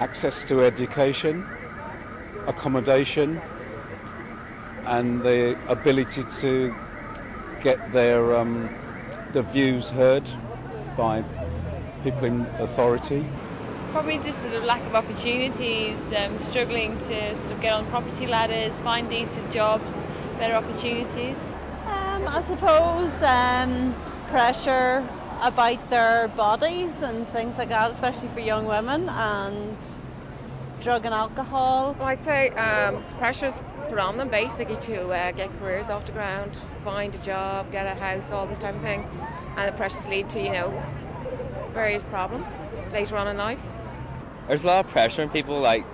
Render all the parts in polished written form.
access to education, accommodation, and the ability to get their views heard by people in authority. Probably just sort of lack of opportunities, struggling to sort of get on property ladders, find decent jobs, better opportunities. I suppose pressure about their bodies and things like that, especially for young women, and drug and alcohol. Well, I'd say pressure's put on them basically to get careers off the ground, find a job, get a house, all this type of thing, and the pressures lead to various problems later on in life. There's a lot of pressure on people like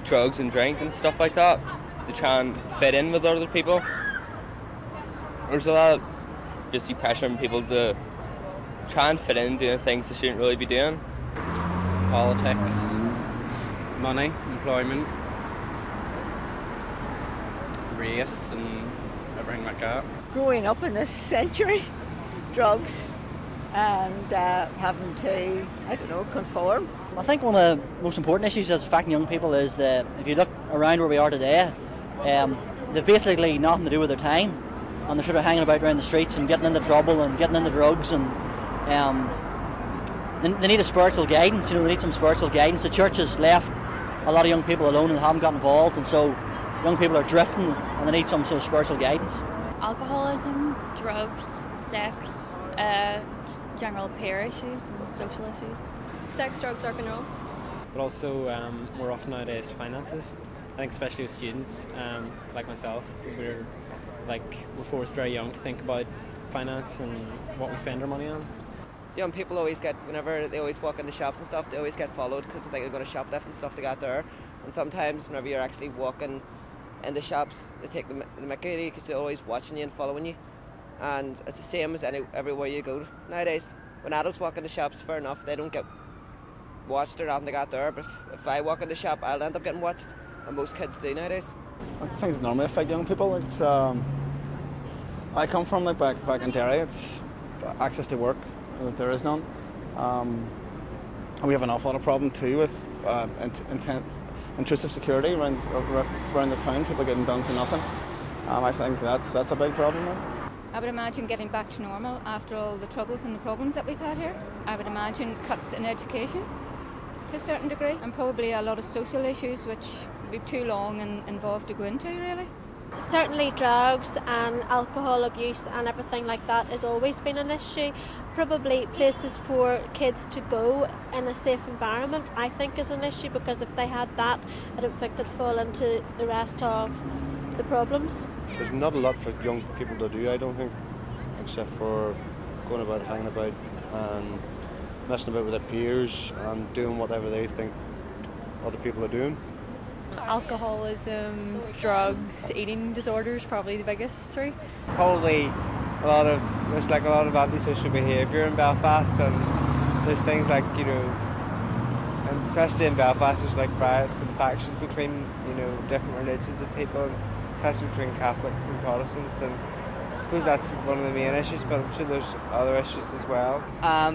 drugs and drink and stuff like that to try and fit in with other people. There's a lot of basically pressure on people to try and fit in doing things they shouldn't really be doing. Politics, money, employment, race and everything like that. Growing up in this century, drugs and having to, conform. I think one of the most important issues that's affecting young people is that if you look around where we are today, they've basically nothing to do with their time, and they're sort of hanging about around the streets and getting into trouble and getting into drugs, and they need a spiritual guidance. They need some spiritual guidance. The church has left a lot of young people alone and haven't got involved, and so young people are drifting and they need some sort of spiritual guidance. Alcoholism, drugs, sex, just general peer issues and social issues. Sex, drugs, rock and roll. But also more often nowadays finances. I think especially with students like myself, we're forced very young to think about finance and what we spend our money on. Young people always get, whenever they always walk in the shops and stuff, they always get followed because they think they're going to shoplift and stuff they got there. And sometimes whenever you're actually walking in the shops, they take the mickey out of you because they're always watching you and following you. And it's the same as everywhere you go nowadays. When adults walk in the shops, fair enough, they don't get watched or nothing they got there. But if I walk in the shop, I'll end up getting watched, and most kids do nowadays. I think it normally affect young people. It's I come from back in Derry. It's access to work. There is none. We have an awful lot of problem too with intrusive security around the town. People getting done for nothing. I think that's a big problem now. I would imagine getting back to normal after all the troubles and the problems that we've had here. I would imagine cuts in education to a certain degree, and probably a lot of social issues which would be too long and involved to go into, really. Certainly drugs and alcohol abuse and everything like that has always been an issue. Probably places for kids to go in a safe environment, I think, is an issue, because if they had that, I don't think they'd fall into the rest of the problems. There's not a lot for young people to do, I don't think, except for going about, hanging about and messing about with their peers and doing whatever they think other people are doing. Alcoholism, drugs, eating disorders, probably the biggest three. Probably there's a lot of antisocial behaviour in Belfast, and there's things like, and especially in Belfast there's riots and factions between, different religions of people, especially between Catholics and Protestants, and I suppose that's one of the main issues, but I'm sure there's other issues as well.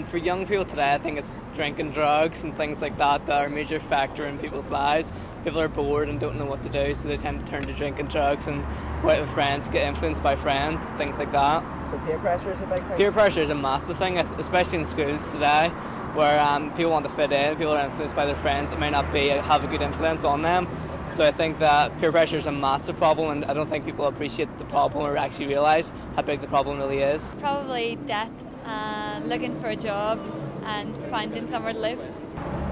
For young people today, I think it's drinking, drugs and things like that are a major factor in people's lives. People are bored and don't know what to do, so they tend to turn to drinking, drugs, and go out with friends, get influenced by friends, things like that. So peer pressure is a big thing? Peer pressure is a massive thing, especially in schools today, where people want to fit in, people are influenced by their friends that may not have a good influence on them. So I think that peer pressure is a massive problem, and I don't think people appreciate the problem or actually realise how big the problem really is. Probably debt and looking for a job and finding somewhere to live.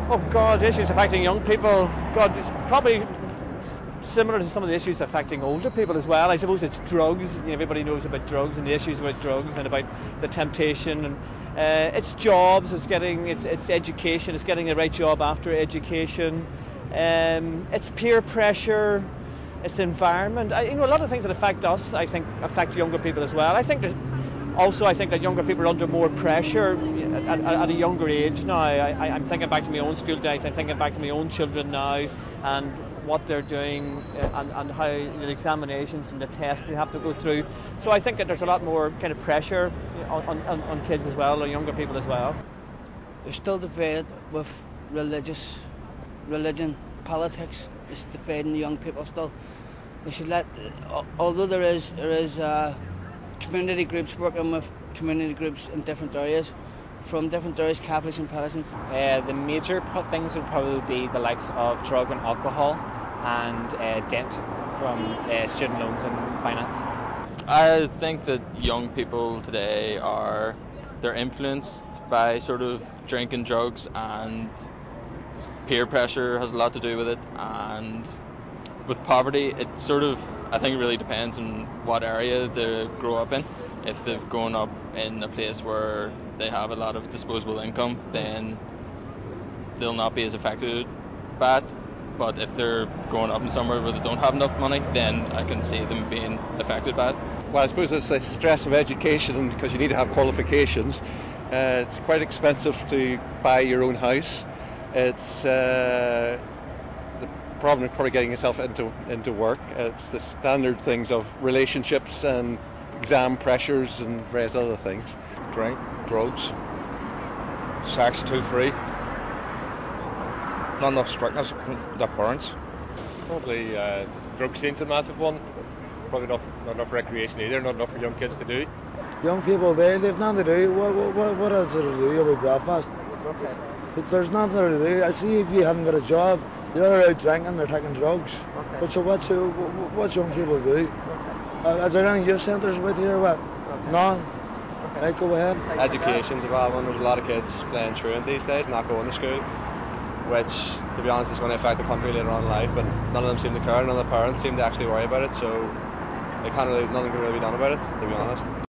Oh God, issues affecting young people. God, it's probably similar to some of the issues affecting older people as well. I suppose it's drugs. Everybody knows about drugs and the issues about drugs and about the temptation. And it's jobs. It's education. It's getting the right job after education. It's peer pressure. It's environment. A lot of things that affect us, I think, affect younger people as well. I think that younger people are under more pressure at a younger age now. I'm thinking back to my own school days. I'm thinking back to my own children now and what they're doing and how the examinations and the tests they have to go through. So I think that there's a lot more kind of pressure on kids as well, or younger people as well. There's still debate with religious religion, politics is dividing the young people still. We should let, although there is community groups working with community groups in different areas, from different areas, Catholics and Protestants. The major things would probably be the likes of drug and alcohol and debt from student loans and finance. I think that young people today they're influenced by sort of drink and drugs, and peer pressure has a lot to do with it, and with poverty it sort of, I think it really depends on what area they grow up in. If they've grown up in a place where they have a lot of disposable income, then they'll not be as affected by it. But if they're growing up in somewhere where they don't have enough money, then I can see them being affected by it. Well, I suppose it's the stress of education, because you need to have qualifications. It's quite expensive to buy your own house. It's the problem is probably getting yourself into work. It's the standard things of relationships and exam pressures and various other things. Drink, drugs, sex too free, not enough strictness from the parents. Probably drug scene's a massive one. Probably not enough recreation either, not enough for young kids to do. Young people, they've nothing to do. What else is there to do about Belfast? But there's nothing there to do. I see if you haven't got a job, you're out drinking, they're taking drugs. Okay. But so what's young people do? Is there any youth centres about here? What? No? Right, go ahead. Education's a bad one. There's a lot of kids playing truant these days, not going to school, which, to be honest, is going to affect the country later on in life, but none of them seem to care. None of the parents seem to actually worry about it, so nothing can really be done about it, to be honest.